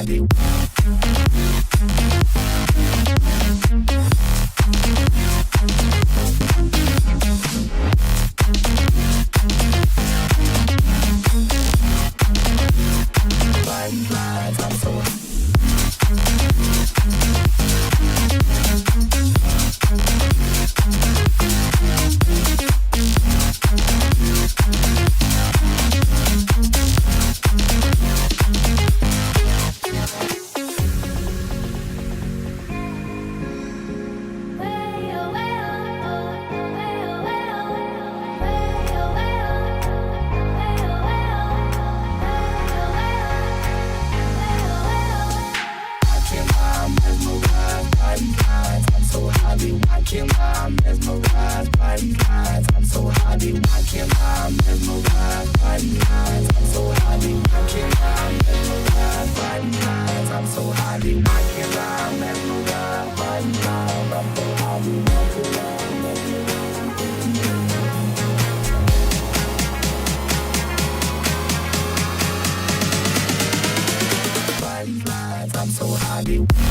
happy. I'm so watching my mesmerized body lines. I'm so happy watching my mesmerized body lines. I'm so happy watching my mesmerized body lines. I'm so happy watching my mesmerized body lines. I'm so happy watching my mesmerized body lines. I'm so happy.